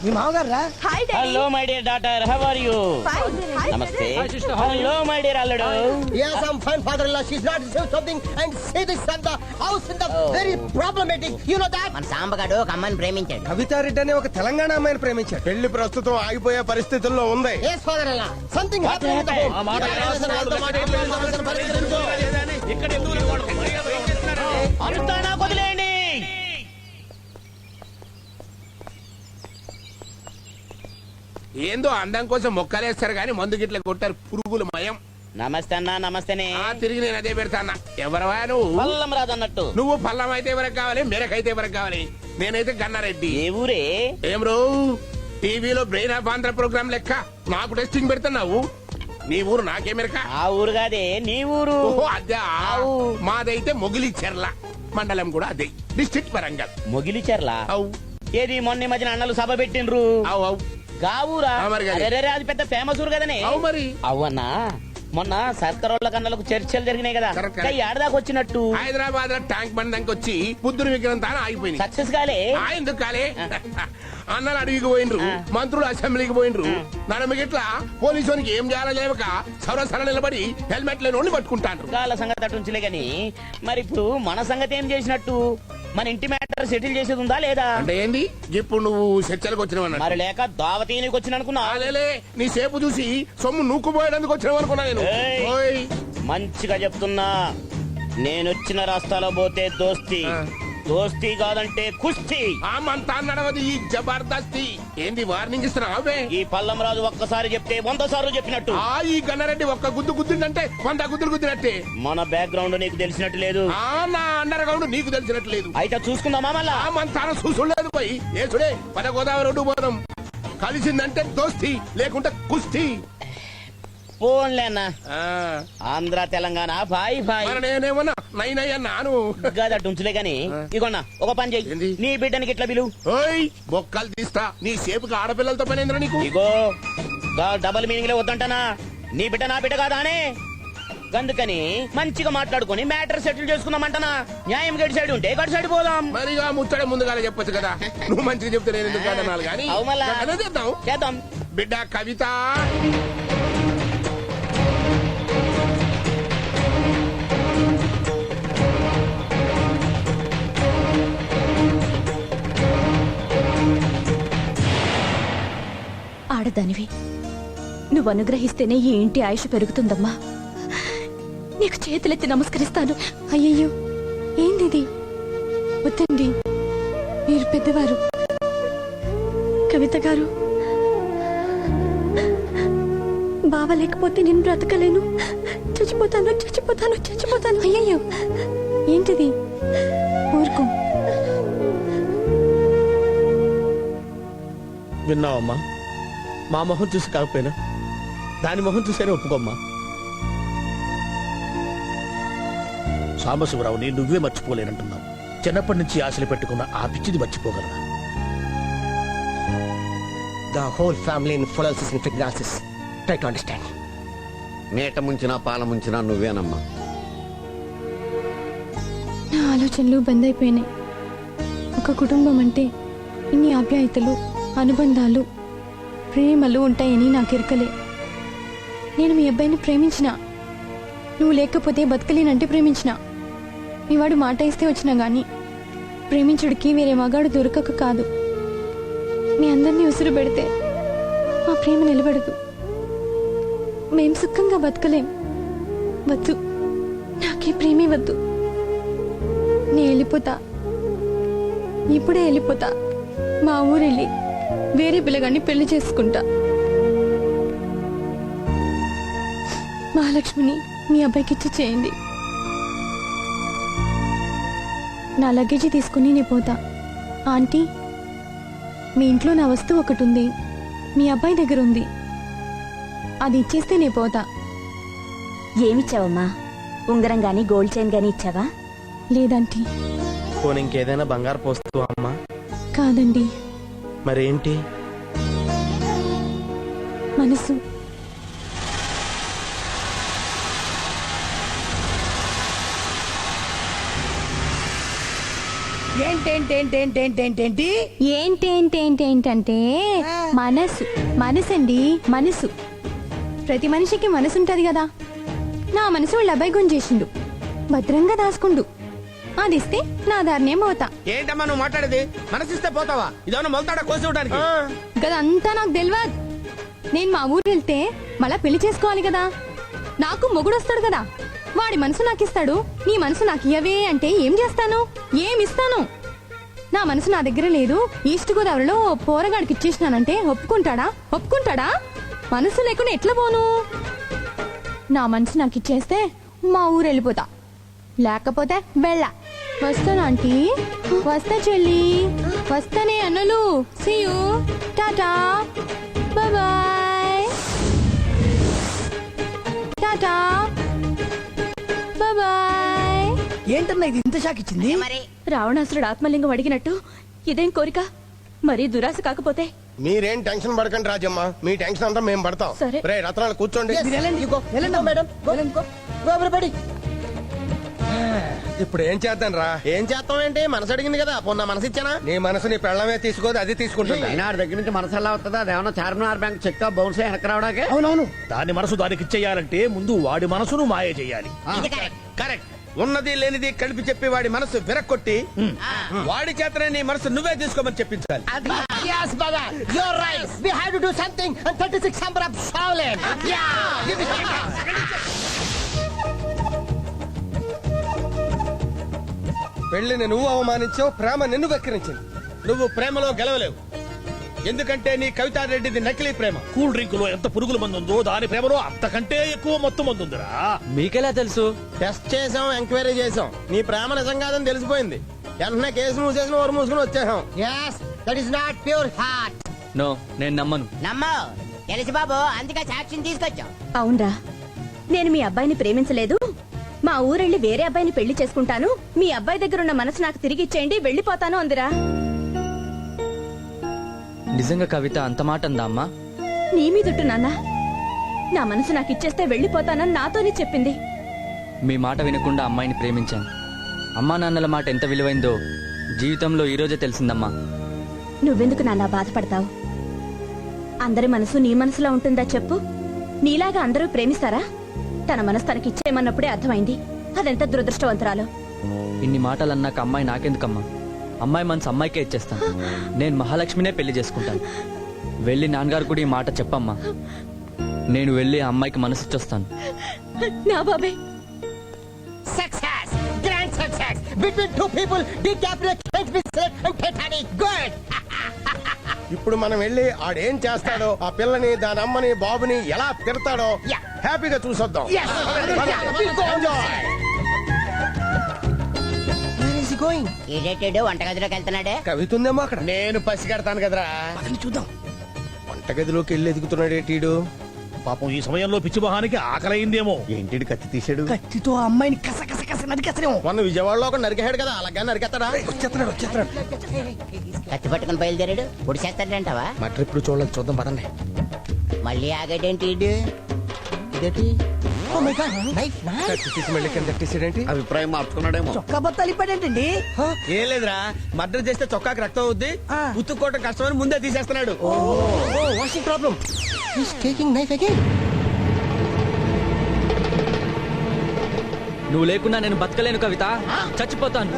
మీ మామగారు రా. Hello my dear daughter, how are you? నమస్తే. హలో మై డియర్ అల్లుడు. Yes, I'm fine, father-in-law. She's not doing something and say this and the house in the very problematic. You know that? మన సాంబగాడు ఒక అమ్మాయిని ప్రేమించాడు. కవితారెడ్డి అనే ఒక తెలంగాణ అమ్మాయిని ప్రేమించాడు. పెళ్లి ప్రస్తుతం ఆగిపోయే పరిస్థితుల్లో ఉంది. Yes, father-in-law. Something happened in the home. అనుస్తానా వదిలేయండి. ఏందో అందం కోసం మొక్కలేస్తారు గాని మందు గిట్ల కొట్టారు పురుగులు మయం. నమస్తే అన్నా. నమస్తేనే. తిరిగి నేను అదే పెడతానా. ఎవరవా నువ్వు? పల్లం రాదు అన్నట్టు. నువ్వు పల్లం అయితే ఎవరికి కావాలి, మెరకైతే ఎవరికి కావాలి? నేనైతే గన్నారెడ్డి. ఏ ఊరే? ఏం రో టీవీలో బ్రెయిన్ ఆఫ్ ఆంధ్ర ప్రోగ్రామ్ లెక్క నాకు టెస్టింగ్ పెడుతున్నావు. నీ ఊరు నాకేమెరక? ఆ ఊరు కాదే, నీ ఊరు. అదే మాదైతే మొగిలి చెర్ల మండలం కూడా అదే, డిస్ట్రిక్ట్ వరంగల్. మొగిలిచెర్ల? అవు. ఏది మొన్న మధ్యన అన్నలు సభ పెట్టిండ్రు. అవు అవు. గావురా? మరి అది. అరెరే, అది పెద్ద ఫేమస్ ఊరు కదనే. అవు మరి. అవునా? మొన్న సర్కరోళ్ళ కన్నలకు చర్చలు జరిగినాయి కదా, ఏడదాకా వచ్చినట్టు? హైదరాబాద్ లో ట్యాంక్ బండ్ దానికి వచ్చి బుద్ధుని విగ్రహం తాను ఆగిపోయింది. సక్సెస్ కాలే? ఎందుకు కాలే? అన్నలు అడవికి పోయిండ్రు, మంత్రులు అసెంబ్లీకి పోయిండ్రు. నడమిగిట్లా పోలీసునికి ఏం చేయాలో లేవక సరసర నిలబడి హెల్మెట్ లేని పట్టుకుంటాను. గాల సంగతి అటుంచులే గాని, మరి ఇప్పుడు మన సంగతి ఏం చేసినట్టు? మన ఇంటి మ్యాటర్ సెటిల్ చేసేది ఉందా లేదా? అంటే ఏంది ఇప్పుడు నువ్వు చర్చలకు వచ్చినావు? మరి లేక దావతీనికి వచ్చిన అనుకున్నా. నీ సేపు చూసి సొమ్ము నూకుపోయేందుకు వచ్చినావు అనుకున్నా నేను. మంచిగా చెప్తున్నా, నేనొచ్చిన రాస్తాలో పోతే దోస్తి, దోస్తి కాదంటే కుస్తీ. మంతా నడవది ఈ జబర్దస్తి. ఏంది వార్నింగ్ ఇస్తున్నావే? ఈ పల్లం రాజు ఒక్కసారి చెప్తే 100 సార్లు చెప్పినట్టు. ఈ గన్నారెడ్డి ఒక్క గుద్దు గుద్దిందంటే 100 గుద్దులు గుద్దినట్టే. మన బ్యాక్గ్రౌండ్ నీకు తెలిసినట్టు లేదు. నా అండర్ గ్రౌండ్ నీకు తెలిసినట్టు లేదు. అయితే చూసుకుందామా మళ్ళా? మంతాన చూసులేదు పోయి ఏసుడే పద గోదావరి రోడ్డు పోదాం. కలిసిందంటే దోస్తి, లేకుంటే కుస్తీ. పోన్లేనా, ఆంధ్ర తెలంగాణ బాయ్ బాయ్. నేనేమన్నా నై అన్నాను గదటుంచులే గాని, ఇగోన్నా ఒక పని చెయ్యి, నీ బిడ్డనికి ఇట్లా బిలు. బొక్కలు తీస్తా. నీ సేపుకి ఆడపిల్లలతో పని ఏంద్రా నీకు? ఇగో డబల్ మీనింగ్ లో వద్దంటానా, నీ బిడ్డ నా బిడ్డ కాదా అనే. అందుకని మంచిగా మాట్లాడుకుని మ్యాటర్ సెటిల్ చేసుకుందామంటనా. న్యాయం గడి సైడ్ ఉంటే గడి సైడ్ పోదాం. మరిగా ముచ్చడే ముందుగానే చెప్పొచ్చు కదా. నువ్వు మంచిగా చెప్తే నేను ఎందుకు కాదన్నాను కానీ చేద్దాం. బిడ్డ కవిత, ఆడదానివి, నువ్వు అనుగ్రహిస్తేనే ఈ ఇంటి ఆయుష్ పెరుగుతుందమ్మా. నీకు చేతులెత్తి నమస్కరిస్తాను. అయ్యయ్యో, ఏందిది? వద్దండి, మీరు పెద్దవారు. కవిత గారు, బావ లేకపోతే నేను బ్రతకలేను. చచ్చిపోతాను చచ్చిపోతాను చచ్చిపోతాను. అయ్యయ్యో, ఏంటిది? ఊరుకో. విన్నావమ్మా? మా మొహం చూసి కాకపోయినా దాని మొహం చూసేనే ఒప్పుకోమ్మా. సాంబశివరావుని నువ్వే మర్చిపోలేనంటున్నావు. చిన్నప్పటి నుంచి ఆశలు పెట్టుకున్న ఆ పిచ్చిది మర్చిపోగలరా? The whole family in full in pregnancies. Try to understand. మేట ముంచినా పాల ముంచినా నువ్వేనమ్మా. నా ఆలోచనలు బంద్ అయిపోయినాయి. ఒక కుటుంబం అంటే ఇన్ని ఆప్యాయతలు, అనుబంధాలు, ప్రేమలు ఉంటాయని నాకు ఎరకలే. నేను మీ అబ్బాయిని ప్రేమించిన, నువ్వు లేకపోతే బతకలేనంటే ప్రేమించిన. మీవాడు మాట ఇస్తే వచ్చినా గాని ప్రేమించుడికి వేరే మగాడు దొరకక కాదు. మీ అందరినీ ఉసురు పెడితే మా ప్రేమ నిలబడదు. మేం సుఖంగా బతకలేం. వద్దు, నాకే ప్రేమే వద్దు. నేను వెళ్ళిపోతా, ఇప్పుడే వెళ్ళిపోతా. మా ఊరెళ్ళి వేరే పిల్లగాన్ని పెళ్లి చేసుకుంటా. మహాలక్ష్మిని మీ అబ్బాయికి ఇచ్చి చేయండి. నా లగేజీ తీసుకుని నేను పోతా. ఆంటీ, మీ ఇంట్లో నా వస్తువు ఒకటి ఉంది, మీ అబ్బాయి దగ్గర ఉంది. అది ఇచ్చేస్తే నేను పోతా. ఏమిచ్చావమ్మా? ఉంగరం గాని గోల్డ్ చైన్ గాని ఇచ్చావా? లేదంటీ. పోనీ ఇంకేదైనా బంగారు పోస్తూ అమ్మా? కాదండి. మరేంటి? మనసు. ఏంటేంటేంటేంటేంటేంటి ఏంటేంటేంటేంటంటే మనసు అండి మనసు. ప్రతి మనిషికి మనసు ఉంటది కదా. నా మనసు వాళ్ళ అబ్బాయి గుంజేసిండు, భద్రంగా దాసుకుండు. అది ఇస్తే నా దారినేం పోతా. ఏంటమ్మా నువ్వు మాట్లాడేది? మనసిస్తే పోతావా? ఇదేమన్నా మొలతాడా కోసి ఇవ్వడానికి? గదంతా నాకు తెలియదు. నేను మా ఊరు వెళ్తే మళ్ళా పెళ్లి చేసుకోవాలి కదా. నాకు మొగుడు వస్తాడు కదా, వాడి మనసు నాకు ఇస్తాడు. నీ మనసు నాకు ఇయ్యవే అంటే ఏం చేస్తాను, ఏమిస్తాను? నా మనసు నా దగ్గర లేదు. ఈస్ట్ గోదావరిలో పోరగాడికి ఇచ్చేసినానంటే ఒప్పుకుంటాడా? మనసు లేకుండా ఎట్లా పోను? నా మనసు నాకు ఇచ్చేస్తే మా ఊరు వెళ్ళిపోతా, లేకపోతే వస్తాను ఆంటీ, వస్తా చెల్లి, వస్తానే అన్నలు. See you, tata, bye, tata, bye. ఏంటన్నా ఇది ఇంత షాక్ ఇచ్చింది? మరి రావణాసురుడు ఆత్మలింగం అడిగినట్టు ఇదేం కోరిక? మరీ దురాశ కాకపోతే మీరేం టెన్షన్ పడకండి రాజమ్మ, మీ టెన్షన్ అంతా మేము పడతాం. సరే. రే రత్నాలు కూర్చోండి. మీరు వెళ్ళండి మేడం, గో ఎవరిబడి. ఇప్పుడు ఏం చేద్దాం రా? ఏం చేస్తాం ఏంటి? మనసు అడిగింది కదా, పొన్న మనసు ఇచ్చానా? నీ మనసు నీ పెళ్ళమే తీసుకోదు, అది తీసుకుంటుంది. అయినా ఆడి దగ్గర నుంచి మనసు ఎలా వస్తుందా? అదేమన్నా చార్మినార్ బ్యాంక్ చెక్ బౌన్స్ వెనక్కి రావడాకే. అవునవును. దాని మనసు దానికి ఇచ్చేయాలంటే ముందు వాడి మనసును మాయ చేయాలి. ఇది కరెక్ట్. కరెక్ట్. ఉన్నది లేనిది కలిపి చెప్పి వాడి మనసు విరక్కొట్టి వాడి చేతనే నీ మనసు నువ్వే తీసుకోమని చెప్పించాలి. Yes, brother, you're right. We have to do something on 36 number of Shaolin. Yeah, give me some. పెళ్లిని నువ్వు అవమానించావు, ప్రేమ నిన్ను వెక్కిరించింది. నువ్వు ప్రేమలో గెలవలేవు, ఎందుకంటే నీ కవితారెడ్డిది నకిలీ ప్రేమ. కూల్ డ్రింక్ లో ఎంత పురుగుల మందు ఉందో దాని ప్రేమలో అంతకంటే ఎక్కువ మొత్తం మందు ఉందిరా. మీకెలా తెలుసు? టెస్ట్ చేసాం, ఎంక్వైరీ చేసాం. నీ ప్రేమ నిజం కాదని తెలిసిపోయింది. వెంటనే కేసు మూసేసిన ఓరు మూసుకుని వచ్చేసాం. Yes, that is not pure heart. No, నేను నమ్మను. నమ్మో తెలుసు బాబు, అందుకే సాక్ష్యం తీసుకొచ్చాం. అవునరా, నేను మీ అబ్బాయిని ప్రేమించలేదు. మా ఊరెళ్ళి వేరే అబ్బాయిని పెళ్లి చేసుకుంటాను. మీ అబ్బాయి దగ్గర ఉన్న మనసు నాకు తిరిగి ఇచ్చేయండి, వెళ్ళిపోతాను అందిరా. నిజంగా కవిత అంత మాట అందా అమ్మా? నీ మీదుట్టు నాన్న, నా మనసు నాకు ఇచ్చేస్తే వెళ్ళిపోతానని నాతోనే చెప్పింది. మీ మాట వినకుండా అమ్మాయిని ప్రేమించాను. అమ్మా నాన్నల మాట ఎంత విలువైందో జీవితంలో ఈ రోజే తెలిసిందమ్మా. నువ్వెందుకు నాన్న బాధపడతావు? అందరి మనసు నీ మనసులో ఉంటుందా చెప్పు? నీలాగా అందరూ ప్రేమిస్తారా? తన మనసు తనకి ఇచ్చేయమన్నప్పుడే అర్థమైంది అదెంత దురదృష్టవంతురాలో. ఇన్ని మాటలు అన్నాక అమ్మాయి నాకెందుకమ్మా? అమ్మాయి మనసు అమ్మాయికే ఇచ్చేస్తాను. నేను మహాలక్ష్మినే పెళ్లి చేసుకుంటాను. వెళ్ళి నాన్నగారు కూడా ఈ మాట చెప్పమ్మా. నేను వెళ్ళి ఆ అమ్మాయికి మనసు ఇచ్చొస్తాను. నా బాబే, Success, grand success. Between two people, DiCaprio can't be select and Titanic. Good. ఇప్పుడు మనం వెళ్ళి ఆడేం చేస్తాడో, ఆ పిల్లని దాని అమ్మని బాబుని ఎలా తిడతాడో Yeah. హ్యాపీగా చూసొద్దాం. Yes. We'll go enjoy. Where is he going? ఈడేటాడు వంటగదిలోకి వెళ్తున్నాడే. కవిత ఉందేమో అక్కడ. నేను పసిగడతాను కదరా. పదండి చూద్దాం. వంటగదిలోకి వెళ్ళి ఎదుగుతున్నాడు ఏటీడు. పాపం ఈ సమయంలో పిచ్చి మొహానికి ఆకలైందేమో. ఏంటి కత్తి తీసాడు? కత్తితో ఆ అమ్మాయిని కస కస కస నరికేస్తారేమో. మొన్న విజయవాడలో ఒక నరికాడు కదా, అలాగే నరికేస్తాడా? వచ్చేస్తున్నాడు. కత్తి పట్టుకుని బయలుదేరాడు. పొడి చేస్తాడంటావా? మా ట్రిప్ చూడలేదు, చూద్దాం పదండి. మళ్ళీ ఆగేటేంటి ఈడు? ఇదేంటి? Oh my God, knife, knife. కత్తి తీసి మళ్ళీ కింద ఎట్టేసాడేంటి? అభిప్రాయం మార్చుకున్నాడేమో. చొక్కా బత్తాలు ఇప్పాడేంటండి? ఏం లేదురా, మర్డర్ చేస్తే చొక్కాకి రక్తం అవుద్ది, ఉత్తుకోవటం కష్టమని ముందే తీసేస్తున్నాడు. Oh, what's the problem? He's taking knife again. నువ్వు లేకున్నా నేను బతకలేను కవిత. చచ్చిపోతాను.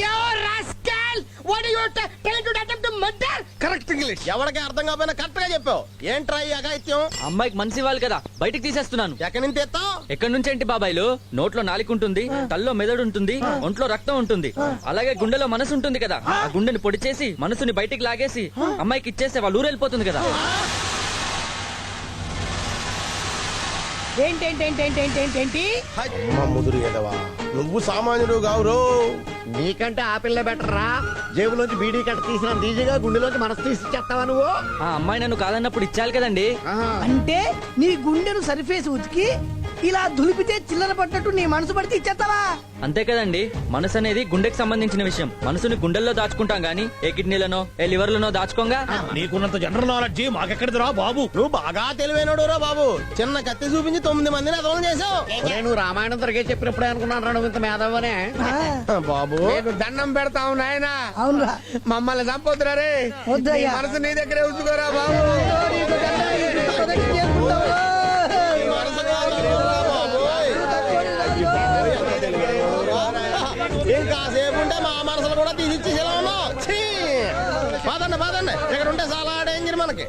You rascal! What are you trying to attempt to murder? Correct English. ఎవరికి అర్థం కాకపోయినా కరెక్ట్ గా చెప్పావు. ఏంట్రా ఈ అఘాయిత్యం? అమ్మాయికి మనసు ఇవ్వాలి కదా, బయటికి తీసేస్తున్నాను. ఎక్కడి నుంచి తెస్తావు? ఎక్కడి నుంచి ఏంటి బాబాయిలు? నోట్లో నాలుక ఉంటుంది, తల్లో మెదడు ఉంటుంది, ఒంట్లో రక్తం ఉంటుంది, అలాగే గుండెలో మనసు ఉంటుంది కదా. ఆ గుండెని పొడి చేసి మనసుని బయటికి లాగేసి అమ్మాయికి ఇచ్చేస్తే వాళ్ళు ఊరు వెళ్ళిపోతుంది కదా. ఏంటి? అమ్మ ముదురు ఎదవా, నువ్వు సామాన్యుడు కావురో. నీకంటే ఆ పిల్ల బెటర్ రా. జేబులోంచి బీడీ కట్ట తీసినంత ఈజీగా గుండెలోంచి మనసు తీసి ఇచ్చేస్తావా నువ్వు? ఆ అమ్మాయి నన్ను కాదన్నప్పుడు ఇచ్చాలి కదండి. అంటే నీ గుండెను సరిఫేసి ఉతికి ఇలా దులిపితే చిల్లర పట్టినట్టు నీ మనసు పడితే ఇచ్చేస్తావా? అంతే కదండి, మనసు అనేది గుండెకి సంబంధించిన విషయం. మనసుని గుండెల్లో దాచుకుంటాం గానీ ఏ కిడ్నీలనో ఏ లివర్లనో దాచుకోంగా. నీకున్నంత జనరల్ నాలెడ్జ్ మాకెక్కడిదిరా బాబు. నువ్వు బాగా తెలివైనడు రా బాబు. చిన్న కత్తి చూపించి 9 మందిని అదనం చేసావు. నువ్వు రామాయణం తరగే చెప్పినప్పుడే అనుకున్నాను రా నువ్వు ఇంత మేధావనే. బాబు నీకు దండం పెడతావు నాయనా, అవునరా, మమ్మల్ని చంపొద్దురా రే. వద్దయ్యా. నీ మనసు నీ దగ్గరే ఉంచుకోరా బాబు. ఇంకాసేపు ఉంటే మా మనసులు కూడా తీసిచ్చేసేలా ఉన్నావు. పదండి పదండి, ఇక్కడ ఉంటే చాలా డేంజర్ మనకి.